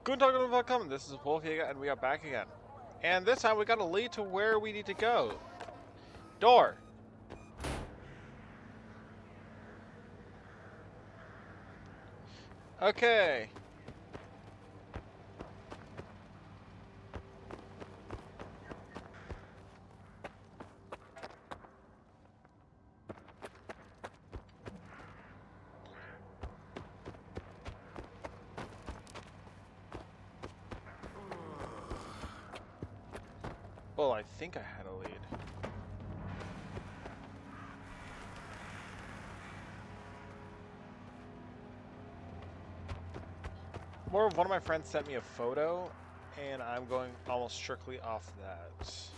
Good talking about coming. This is Wolf here, and we are back again. And this time we got a lead to where we need to go. Door. Okay. Well, I think I had a lead. One of my friends sent me a photo, and I'm going almost strictly off that.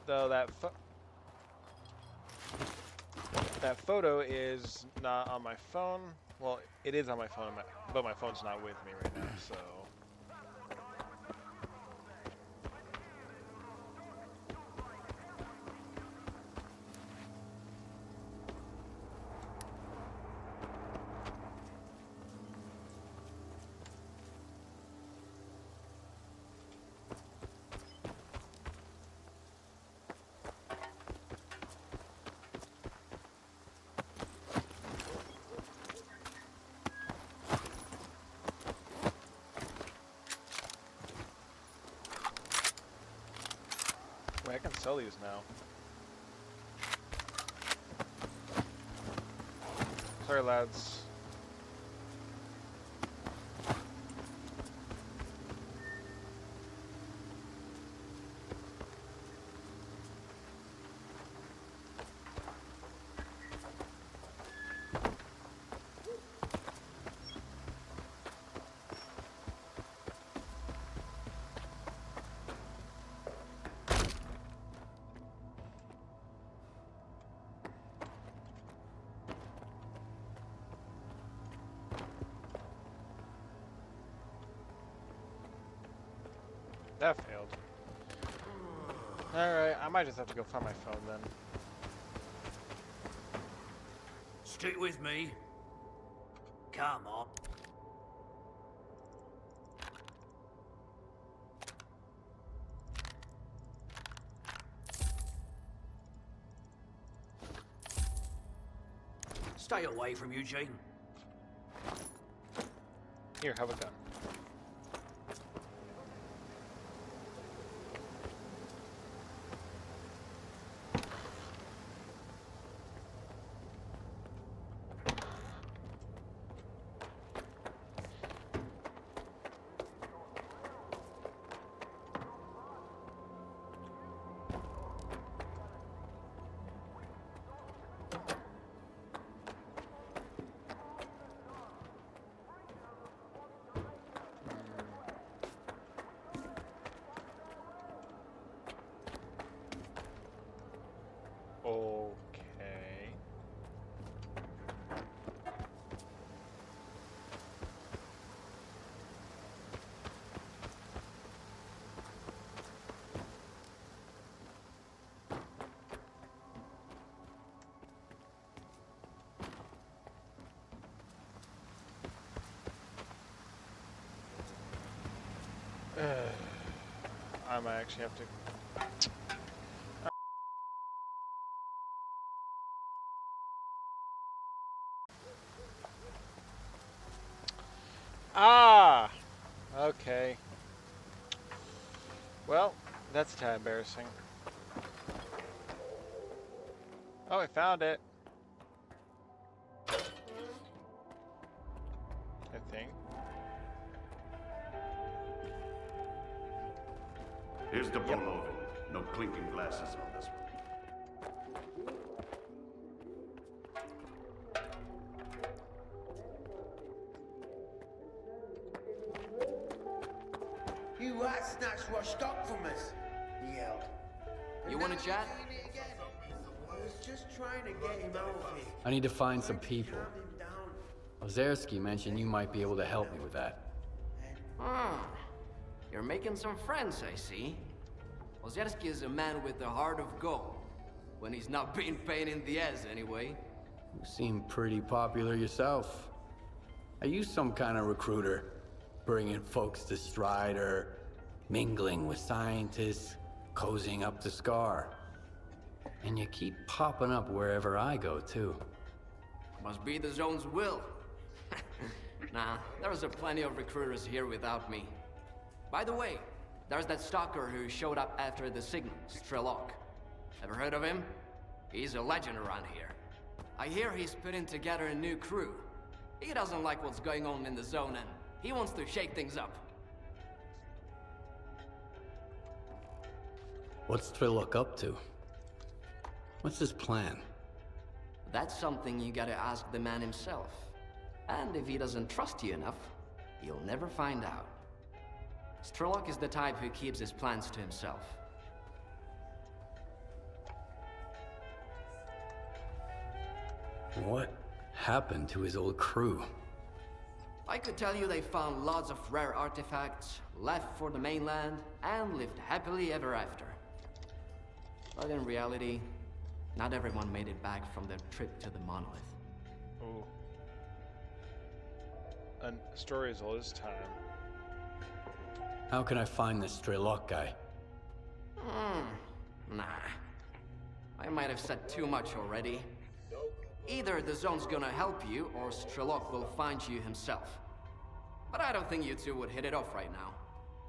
Though that photo is not on my phone. Well, it is on my phone, but my phone's not with me right now, so. Wait, I can sell these now. Sorry, lads. That failed. Alright, I might just have to go find my phone then. Stick with me. Come on. Stay away from Eugene. Here, have a gun. Okay. I might actually have to. Ah! Okay. Well, that's a tad embarrassing. Oh, I found it. I think. Here's Dvupalov. No clinking glasses on this one. You rat snatched what stock from us, he yelled. You want to chat? I was just trying to get him out of here. I need to find some people. Calm him down. Ozerski mentioned you might be able to help me with that. You're making some friends, I see. Ozerski is a man with the heart of gold. When he's not being pain in the ass, anyway. You seem pretty popular yourself. Are you some kind of recruiter? bringing folks to Strider, mingling with scientists, cozying up to Scar. And you keep popping up wherever I go, too. Must be the zone's will. Nah, there's a plenty of recruiters here without me. By the way, there's that stalker who showed up after the signal, Strelok. Ever heard of him? He's a legend around here. I hear he's putting together a new crew. He doesn't like what's going on in the zone and he wants to shake things up. What's Strelok up to? What's his plan? That's something you gotta ask the man himself. And if he doesn't trust you enough, you'll never find out. Strelok is the type who keeps his plans to himself. What happened to his old crew? I could tell you they found lots of rare artifacts, left for the mainland, and lived happily ever after. But in reality, not everyone made it back from their trip to the monolith. Ooh. A story as old as time. How can I find this Strelok guy? Nah. I might have said too much already. Either the zone's gonna help you, or Strelok will find you himself. But I don't think you two would hit it off right now.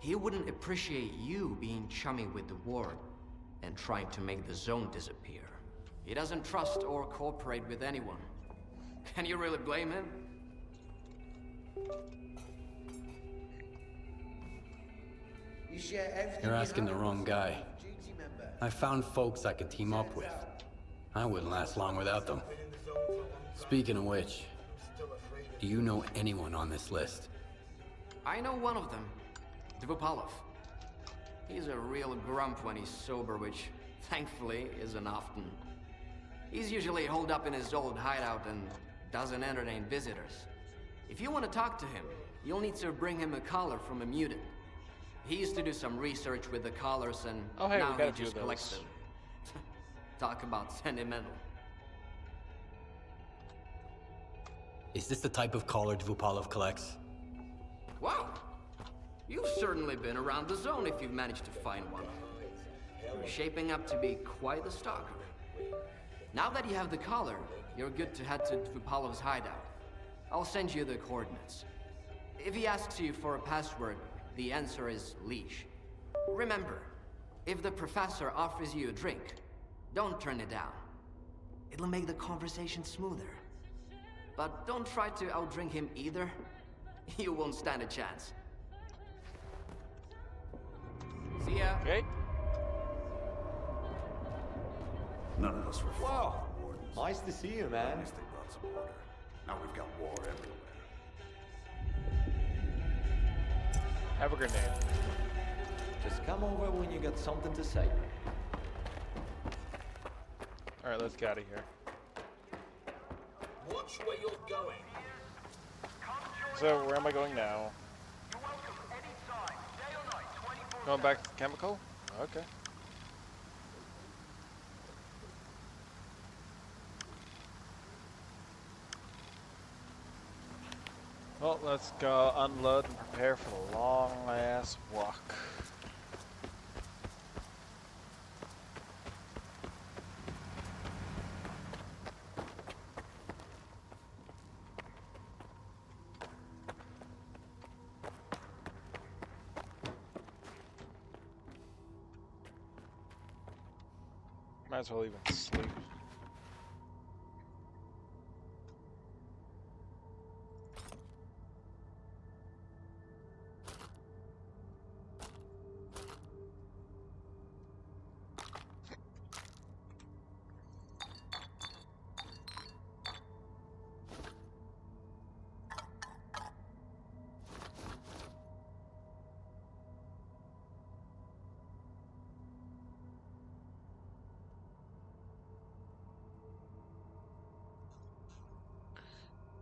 He wouldn't appreciate you being chummy with the ward and trying to make the zone disappear. He doesn't trust or cooperate with anyone. Can you really blame him? You share everything. You're you asking the have wrong with guy. duty member. I found folks I could team up with. I wouldn't last long without them. Speaking of which, do you know anyone on this list? I know one of them, Dvupalov. He's a real grump when he's sober, which, thankfully, isn't often. He's usually holed up in his old hideout and doesn't entertain visitors. If you want to talk to him, you'll need to bring him a collar from a mutant. He used to do some research with the collars and Oh, hey, we now got a he few just of collects those. them. Talk about sentimental. Is this the type of collar Dvupalov collects? Wow! You've certainly been around the zone if you've managed to find one. You're shaping up to be quite the stalker. Now that you have the collar, you're good to head to Dvupalov's hideout. I'll send you the coordinates. If he asks you for a password, the answer is leash. Remember, if the professor offers you a drink, don't turn it down. It'll make the conversation smoother. But don't try to outdrink him either. You won't stand a chance. See ya. Okay. None of us were Wow. following wardens. Nice to see you, At man. least they brought some order. Now we've got war everywhere. Have a grenade. Just come over when you got something to say. Alright, let's get out of here. Watch where you're going. So, where am I going now? Going back to the chemical? Okay. Well, let's go unload and prepare for the long ass walk. Might as well even sleep.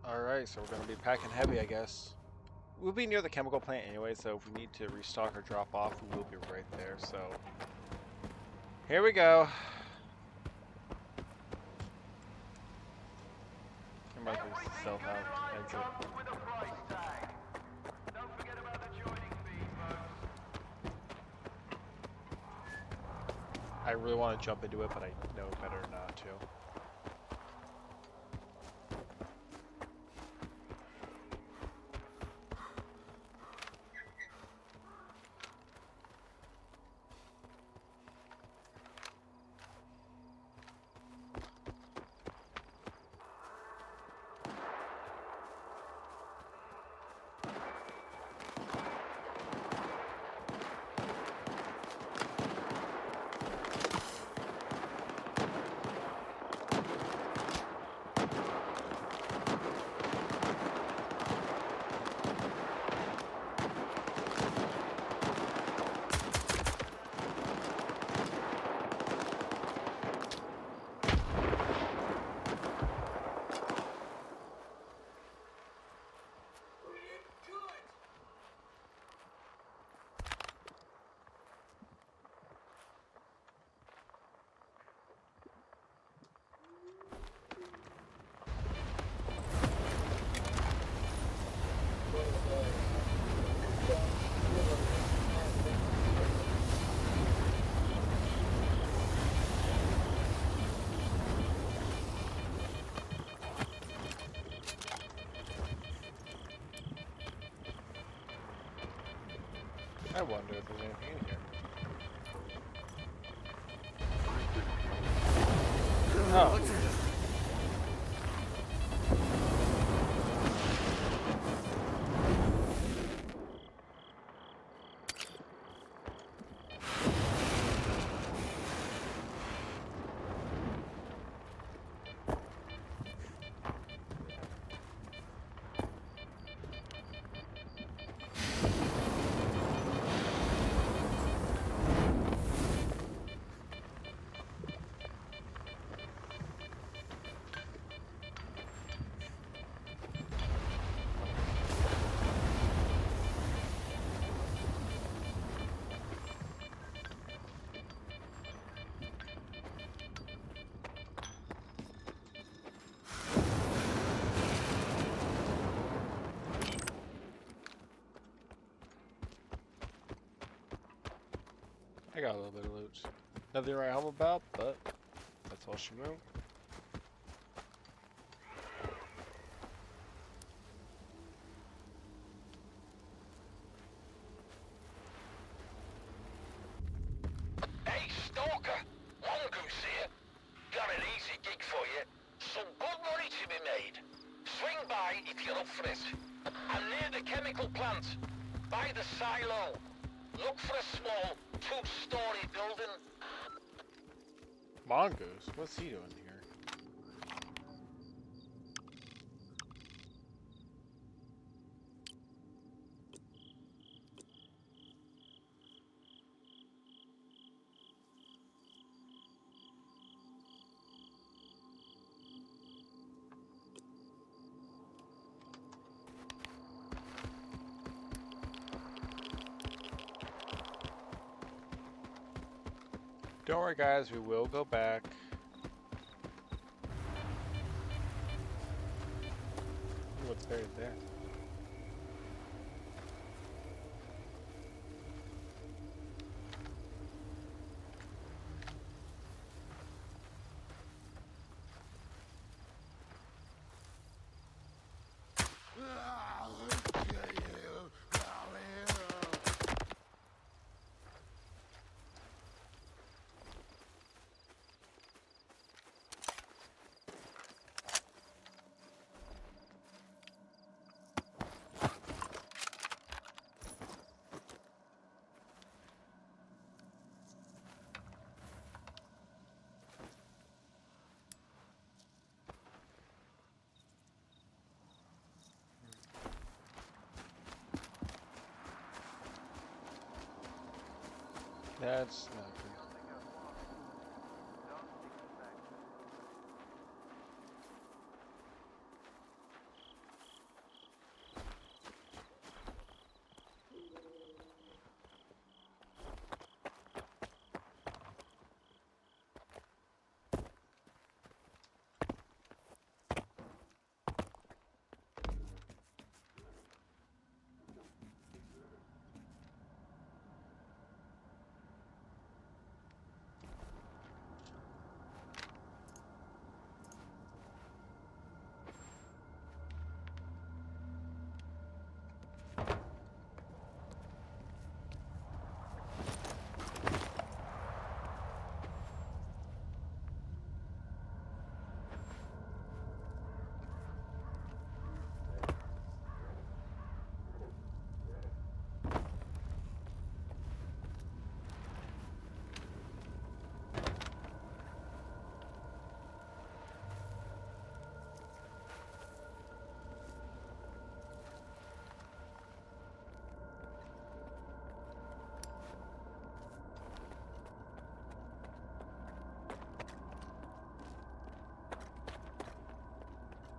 Alright, so we're going to be packing heavy, I guess. We'll be near the chemical plant anyway, so if we need to restock or drop off, we will be right there, so... Here we go! There might be stealth out exit. I really want to jump into it, but I know better not to. I wonder if there's anything in here. Oh. I got a little bit of loot. Nothing to write home about, but that's all she wrote. Hey, Stalker! Mongoose here. Got an easy gig for you. Some good money to be made. Swing by if you're up for it. I'm near the chemical plant. By the silo. Look for a small, two-story building. Mongoose? What's he doing here? Don't worry, guys, we will go back. What's buried there? That's not good.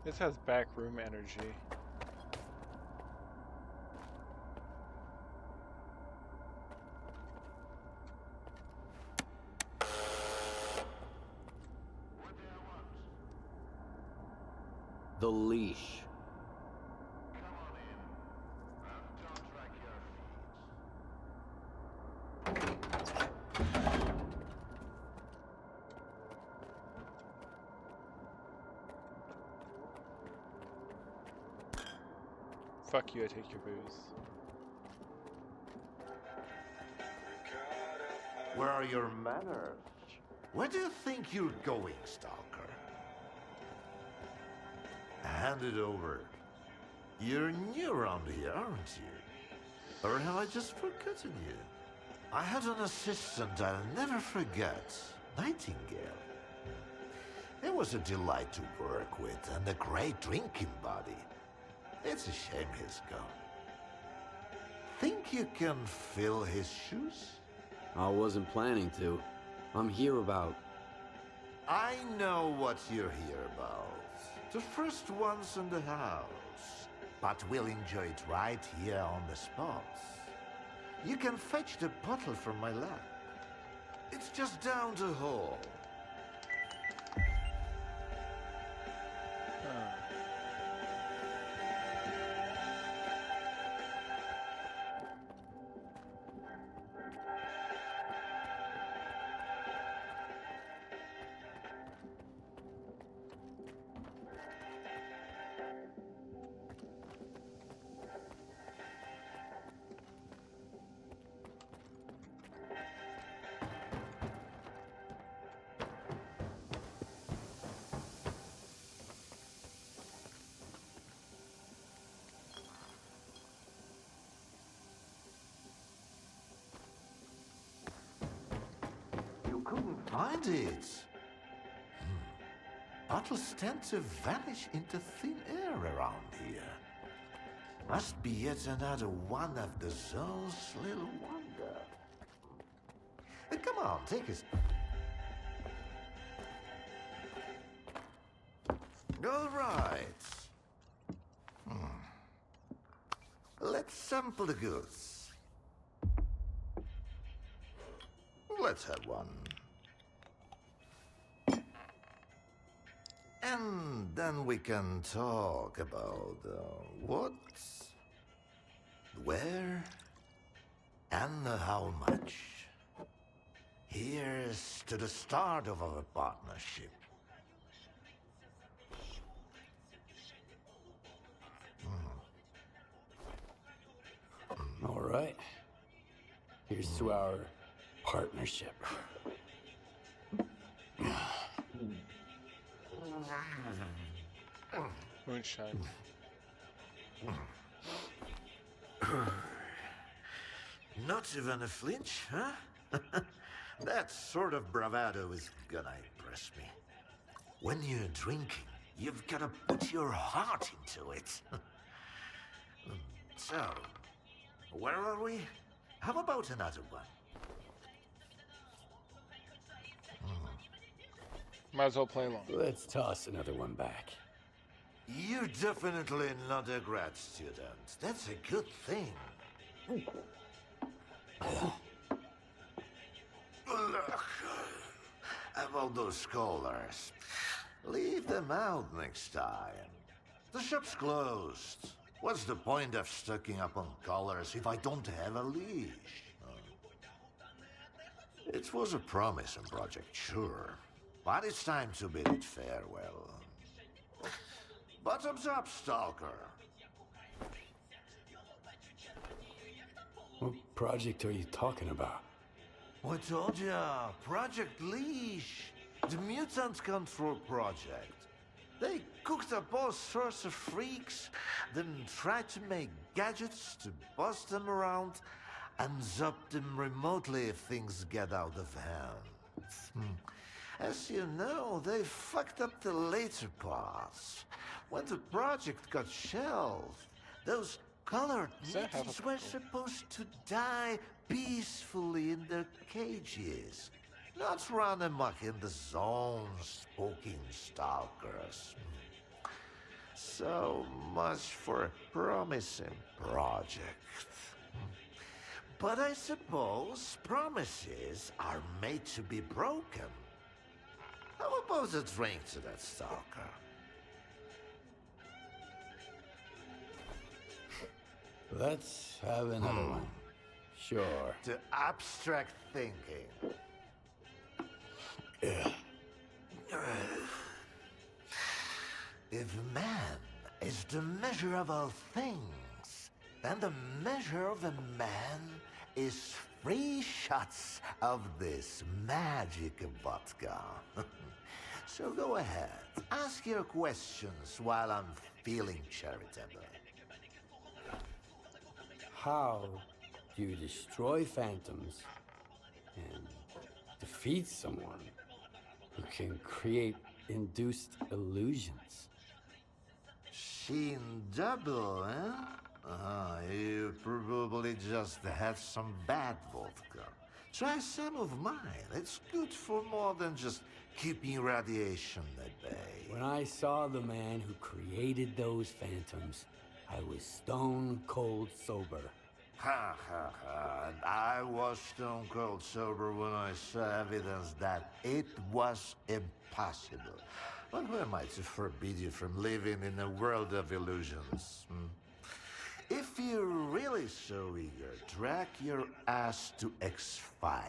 This has backroom energy. The leash. Fuck you, I take your booze. Where are your manners? Where do you think you're going, Stalker? Hand it over. You're new around here, aren't you? Or have I just forgotten you? I had an assistant I'll never forget, Nightingale. He was a delight to work with and a great drinking buddy. It's a shame he's gone. Think you can fill his shoes? I wasn't planning to. I'm here about... I know what you're here about. The first ones in the house. But we'll enjoy it right here on the spot. You can fetch the bottle from my lab. It's just down the hall. Couldn't find it. Bottles tend to vanish into thin air around here. Must be yet another one of the zone's little wonder. Come on, take it. All right. Let's sample the goods. Let's have one. And then we can talk about what, where, and how much. Here's to the start of our partnership. All right. Here's to our partnership. Moonshine. Not even a flinch, huh? That sort of bravado is gonna impress me. When you're drinking, you've gotta put your heart into it. So, where are we? How about another one? Might as well play along. Let's toss another one back. You're definitely not a grad student. That's a good thing. Look, about those scholars. Leave them out next time. The shop's closed. What's the point of stocking up on collars if I don't have a leash? It was a promising project, sure. But it's time to bid it farewell. Bottoms up, Stalker. What project are you talking about? I told ya, Project Leash. The mutant control project. They cooked up all sorts of freaks, then tried to make gadgets to boss them around and zap them remotely if things get out of hand. As you know, they fucked up the later parts. When the project got shelved, those colored mutants were supposed to die peacefully in their cages, not run amok in the zone, spooking stalkers. So much for a promising project. But I suppose promises are made to be broken. How about a drink to that stalker? Let's have another one. Sure. To abstract thinking. If man is the measure of all things, then the measure of a man is 3 shots of this magic vodka. So go ahead, ask your questions while I'm feeling charitable. How do you destroy phantoms and defeat someone who can create induced illusions? Seen double, eh? You probably just had some bad vodka. Try some of mine. It's good for more than just keeping radiation at bay. When I saw the man who created those phantoms, I was stone cold sober. Ha ha ha. And I was stone cold sober when I saw evidence that it was impossible. But who am I to forbid you from living in a world of illusions? If you're really so eager, drag your ass to X5.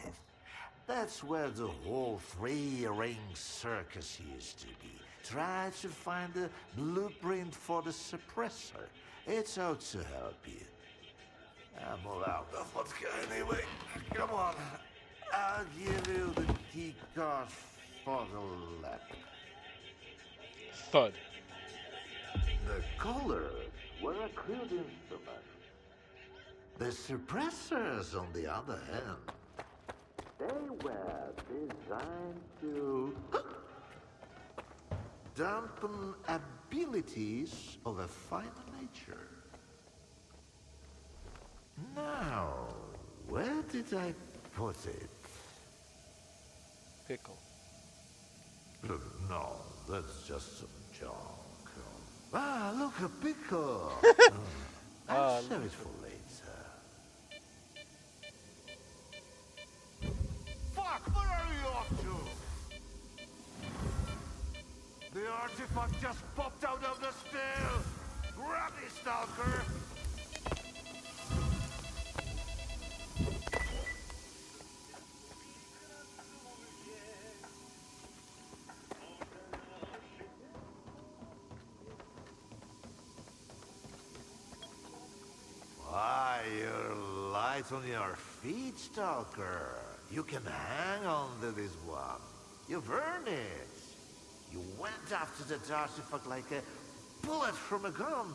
That's where the whole 3-ring circus used to be. Try to find the blueprint for the suppressor. It's out to help you. I'm all out of vodka anyway. Come on. I'll give you the key card for the lab. Thud. The colors were a crude instrument. The suppressors, on the other hand, they were designed to dampen abilities of a finer nature. Now, where did I put it? Pickle. No, that's just some junk. Ah, look, a pickle. I'll save it for later. Fuck, where are you off to? The artifact just popped out of the still. Grab it, stalker. Why, you're light on your feet, stalker. You can hang on to this one. You've earned it. You went after the artifact like a bullet from a gun.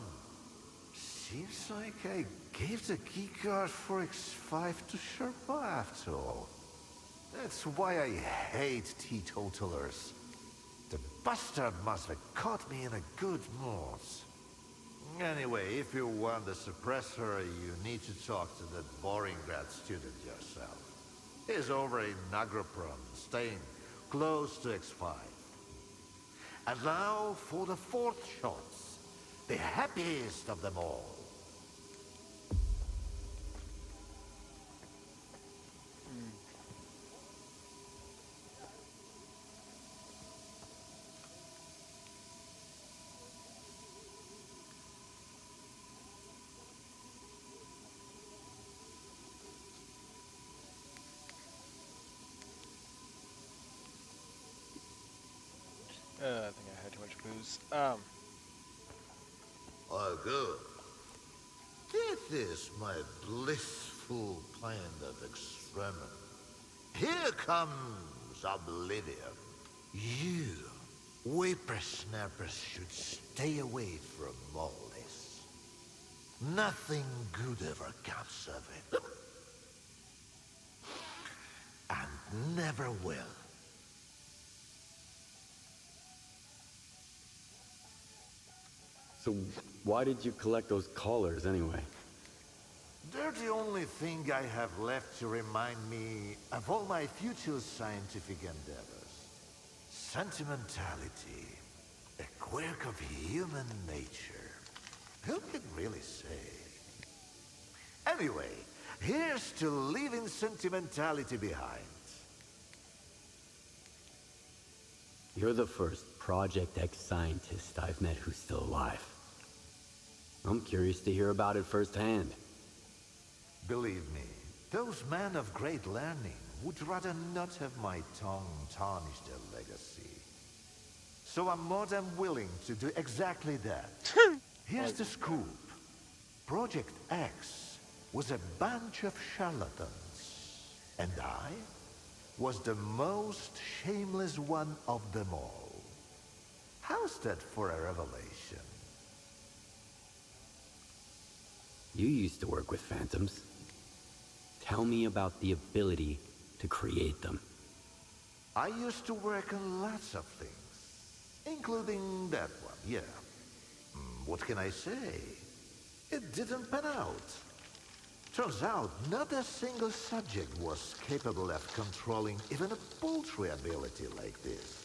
Seems like I gave the keycard for X5 to Sherpa after all. That's why I hate teetotalers. The bastard must have caught me in a good mood. Anyway, if you want the suppressor, you need to talk to that boring grad student yourself. He's over in Nagropron, staying close to X5. And now for the 4th shots, the happiest of them all. I think I had too much booze. Oh, good. This is my blissful kind of experiment. Here comes oblivion. You, whippersnappers, should stay away from all this. Nothing good ever comes of it. And never will. So why did you collect those collars anyway? They're the only thing I have left to remind me of all my future scientific endeavors. Sentimentality. A quirk of human nature. Who can really say? Anyway, here's to leaving sentimentality behind. You're the first Project X scientist I've met who's still alive. I'm curious to hear about it firsthand. Believe me, those men of great learning would rather not have my tongue tarnish their legacy. So I'm more than willing to do exactly that. Here's the scoop. Project X was a bunch of charlatans, and I was the most shameless one of them all. How's that for a revelation? You used to work with phantoms. Tell me about the ability to create them. I used to work on lots of things, including that one, yeah. What can I say? It didn't pan out. Turns out, not a single subject was capable of controlling even a paltry ability like this.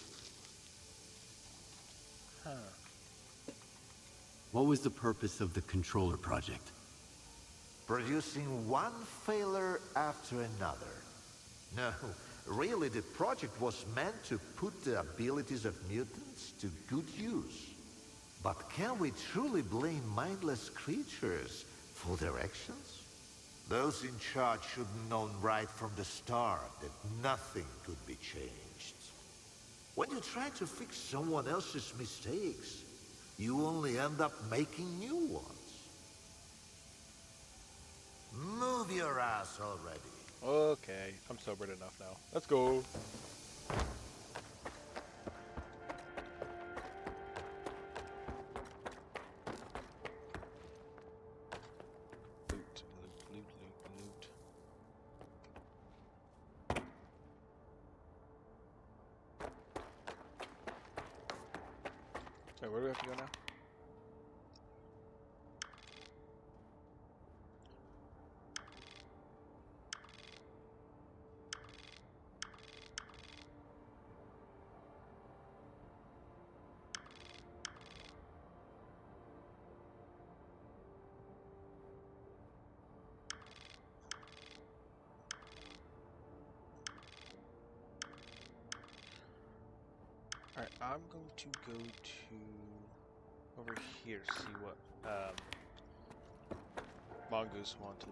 What was the purpose of the controller project? Producing one failure after another. No, really, the project was meant to put the abilities of mutants to good use. But can we truly blame mindless creatures for their actions? Those in charge should have known right from the start that nothing could be changed. When you try to fix someone else's mistakes, you only end up making new ones. Move your ass already. Okay, I'm sobered enough now. Let's go. Loot, loot, loot, loot, loot. Wait, where do we have to go now? Alright, I'm going to go to over here, see what Mongoose wanted.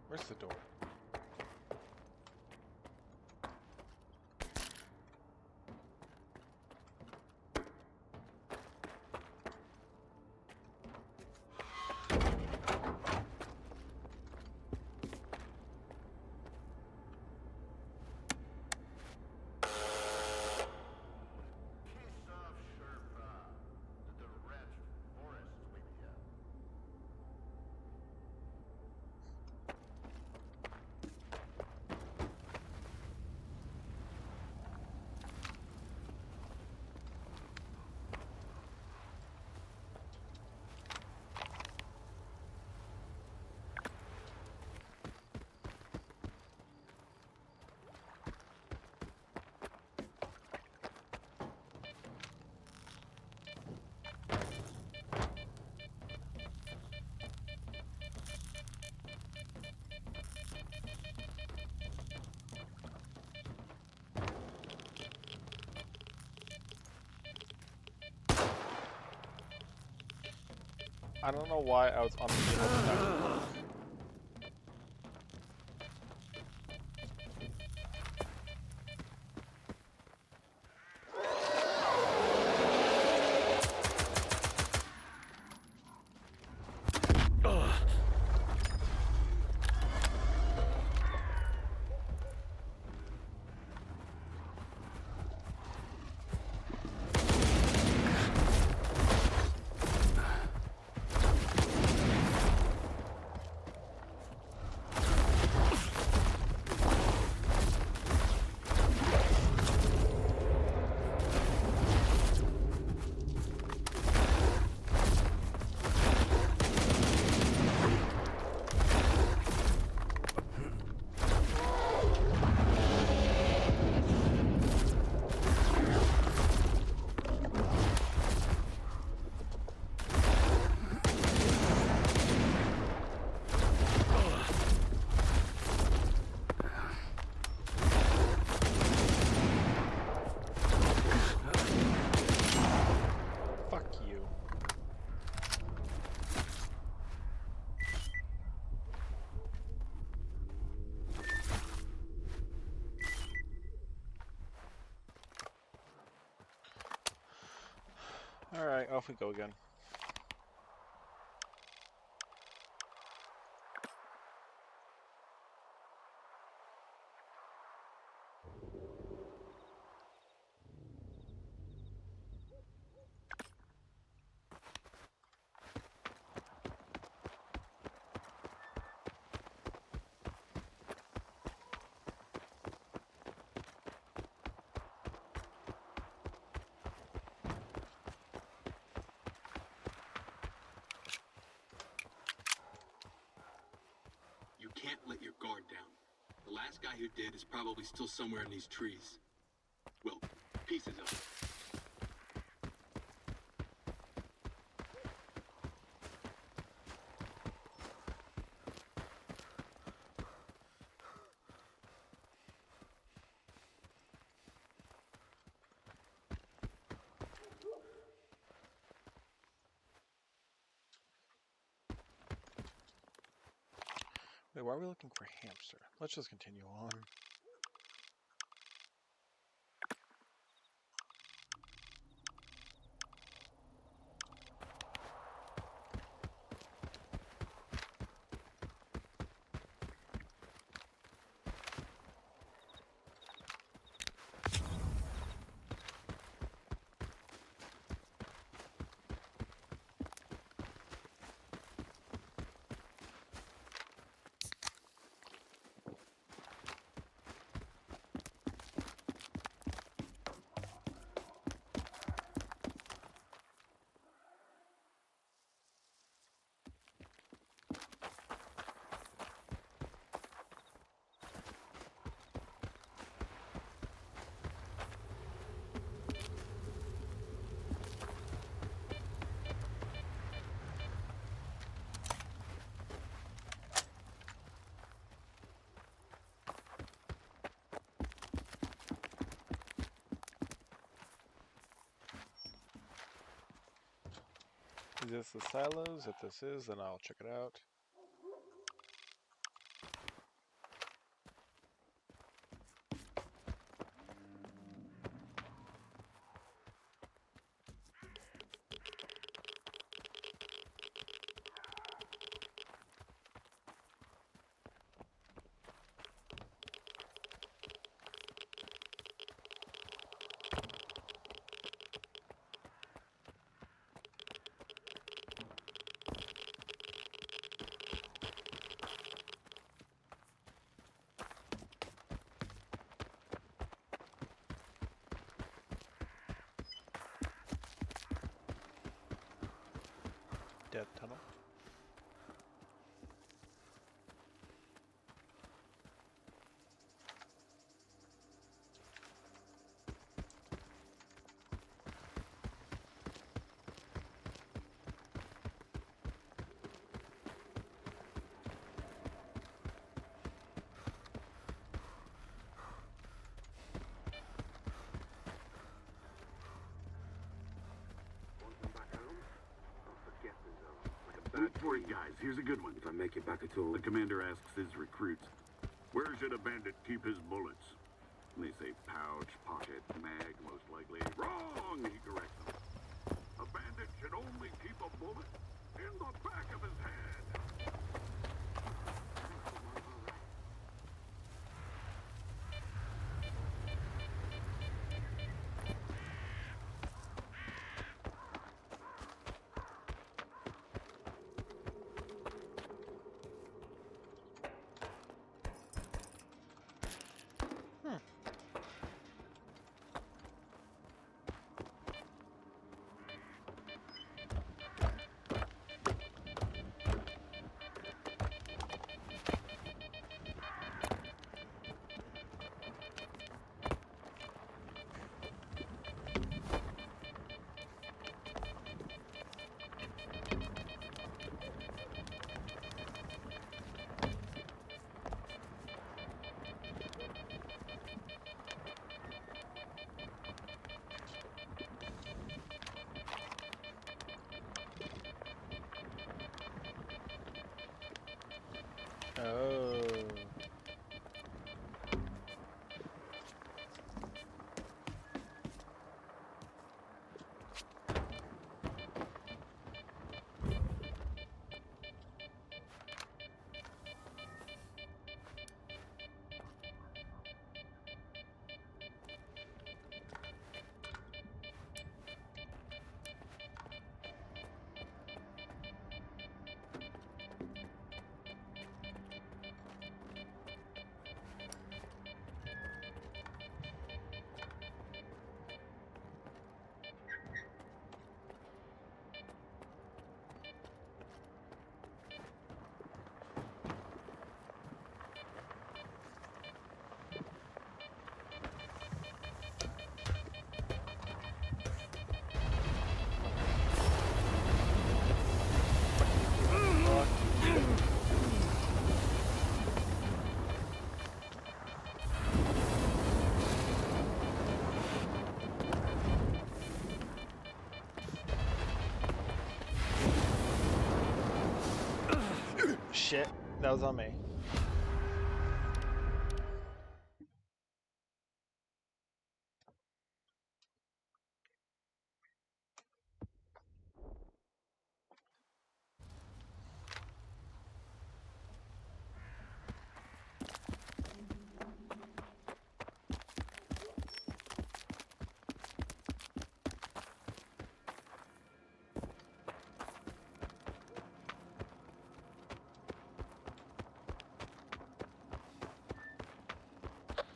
Where's the door? I don't know why I was on the table. Alright, off we go again. You can't let your guard down. The last guy who did is probably still somewhere in these trees. Well, pieces of it. Wait, why are we looking for hamster? Let's just continue on. Is this the silos? If this is, then I'll check it out. Death tunnel. Report, guys. Here's a good one. If I make it back at all, the commander asks his recruits, where should a bandit keep his bullets? And they say pouch, pocket, mag, most likely. Wrong, he corrects them. A bandit should only keep a bullet in the back of his head. Shit, that was on me.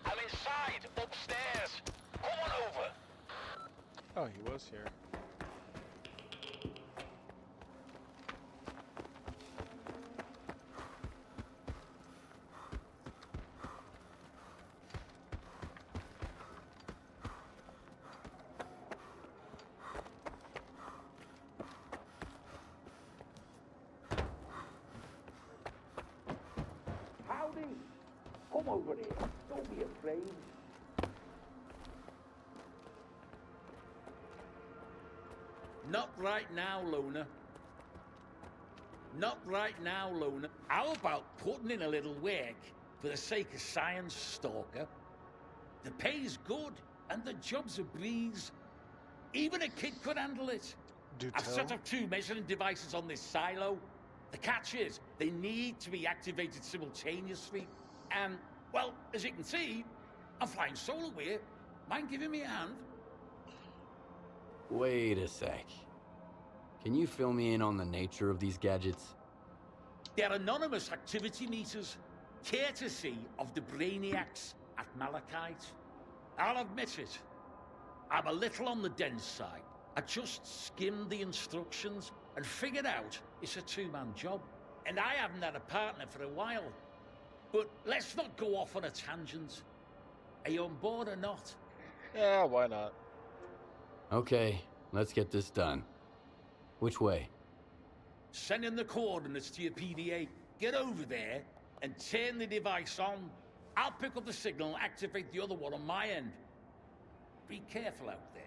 I'm inside, upstairs. Come on over. Oh, he was here. Howdy. Come over here. Don't be afraid. Not right now, Lona. Not right now, Lona. How about putting in a little work for the sake of science, Stalker? The pay's good, and the job's a breeze. Even a kid could handle it. Do I've tell. set up 2 measuring devices on this silo. The catch is, they need to be activated simultaneously. And, well, as you can see, I'm flying solo here. Mind giving me a hand? Wait a sec. Can you fill me in on the nature of these gadgets? They're anonymous activity meters, courtesy of the brainiacs at Malachite. I'll admit it, I'm a little on the dense side. I just skimmed the instructions and figured out it's a 2-man job. And I haven't had a partner for a while. But let's not go off on a tangent. Are you on board or not? Yeah, why not? Okay, let's get this done. Which way? Send in the coordinates to your PDA. Get over there and turn the device on. I'll pick up the signal and activate the other one on my end. Be careful out there.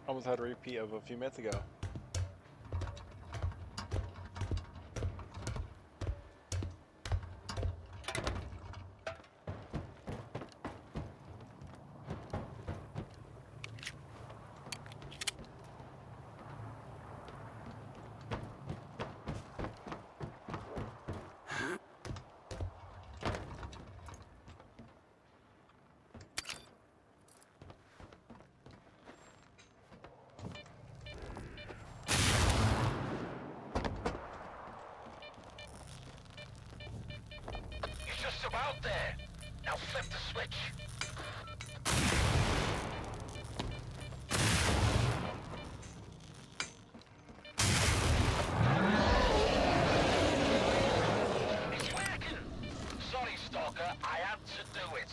Almost had a repeat of a few minutes ago. out there. Now flip the switch. It's working! Sorry, Stalker, I had to do it.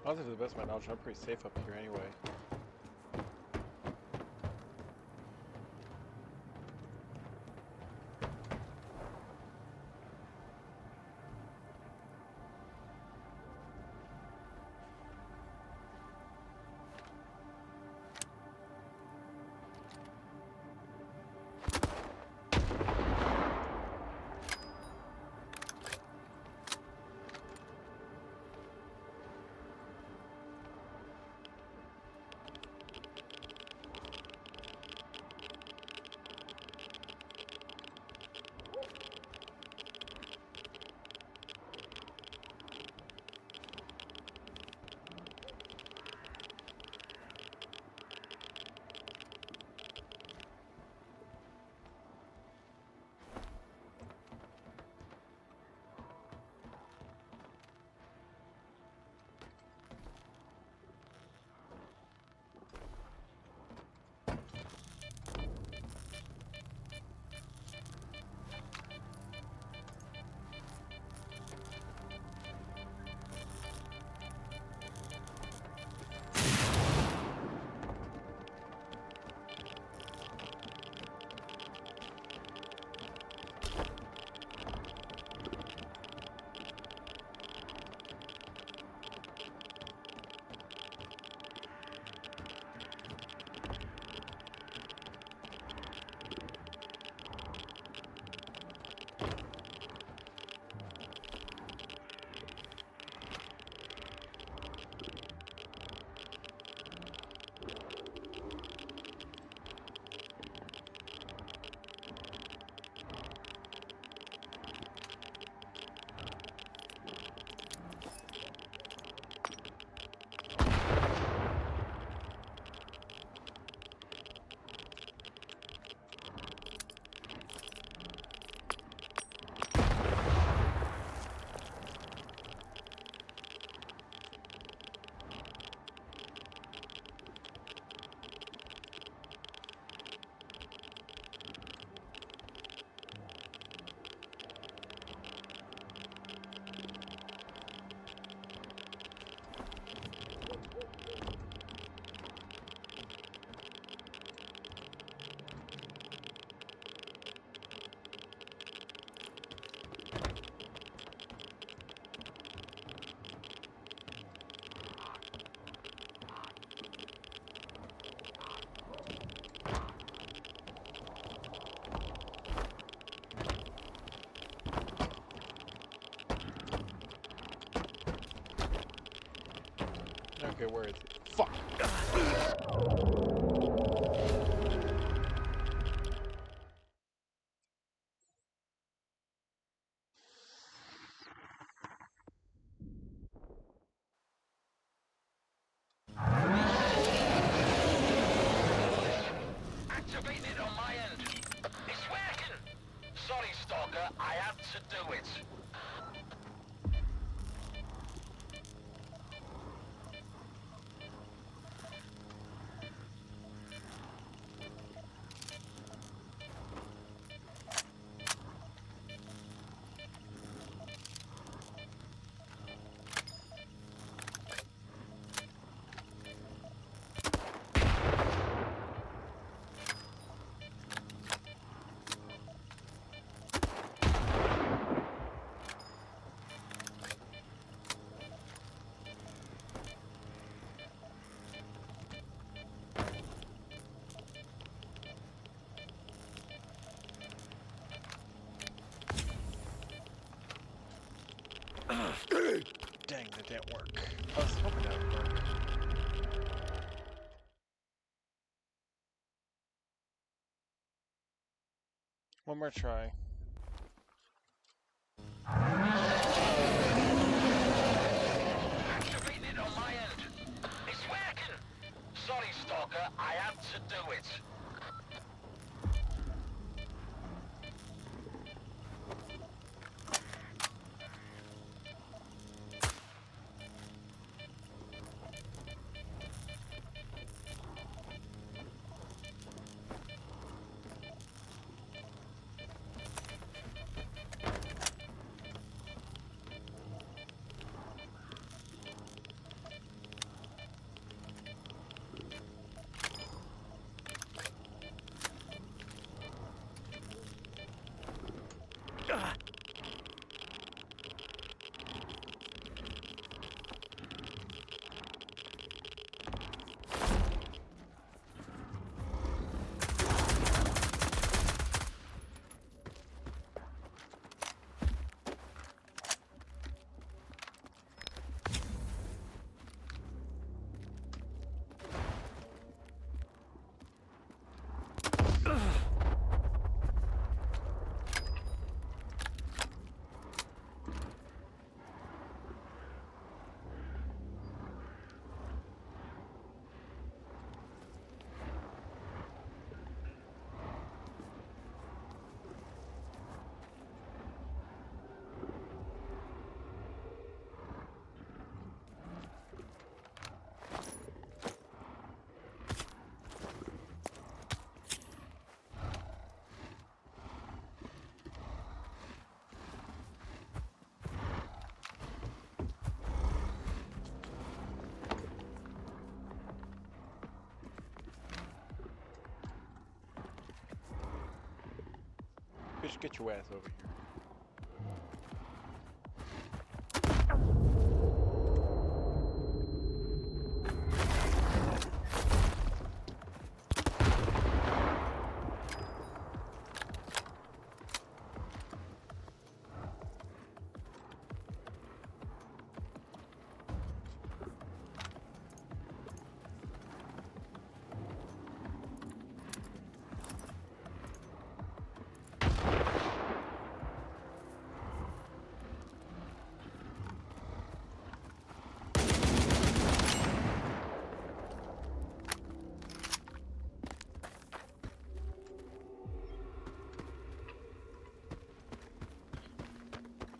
Honestly, to the best of my knowledge, I'm pretty safe up here anyway. Okay, where is it? Fuck! Activated on my end. It's working. Sorry, Stalker. I had to do it. Dang, that didn't work. I was hoping that would work. One more try. Activated on my end. It's working. Sorry, Stalker. I had to do it. Bitch, get your ass over here.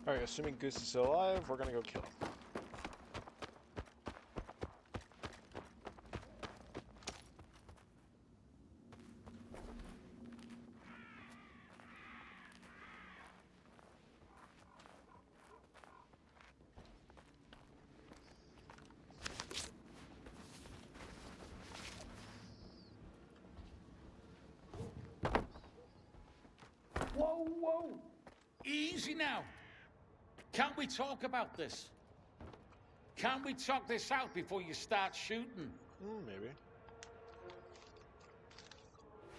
Alright, assuming Goose is still alive, we're gonna go kill him. Whoa, whoa! Easy now! Can't we talk about this? Can't we talk this out before you start shooting? Maybe.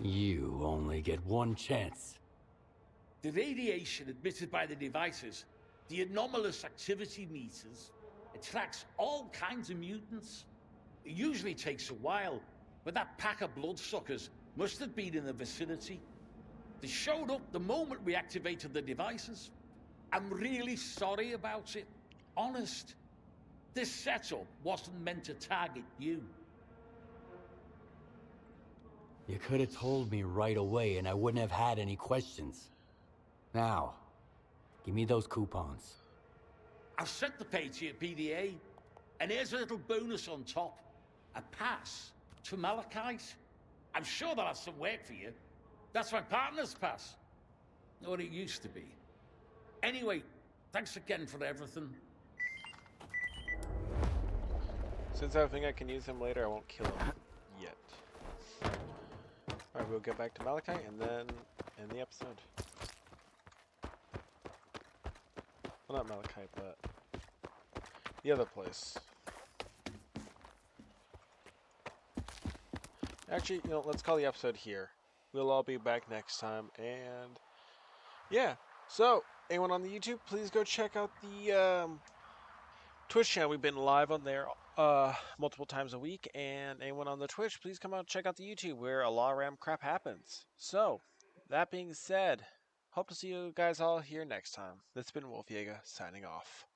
You only get one chance. The radiation emitted by the devices, the anomalous activity meters, attracts all kinds of mutants. It usually takes a while, but that pack of bloodsuckers must have been in the vicinity. They showed up the moment we activated the devices. I'm really sorry about it. Honest. This setup wasn't meant to target you. You could have told me right away and I wouldn't have had any questions. Now, give me those coupons. I've sent the pay to your PDA, and here's a little bonus on top. A pass to Malachite. I'm sure they'll have some work for you. That's my partner's pass. Or it used to be. Anyway, thanks again for everything. Since I think I can use him later, I won't kill him yet. Alright, we'll get back to Malachite and then end the episode. Well, not Malachite, but the other place. Actually, let's call the episode here. We'll all be back next time, and yeah. So, anyone on the YouTube, please go check out the Twitch channel. We've been live on there multiple times a week, and anyone on the Twitch, please come out and check out the YouTube where a lot of random crap happens. So, that being said, hope to see you guys all here next time. This has been Wolf Yeager, signing off.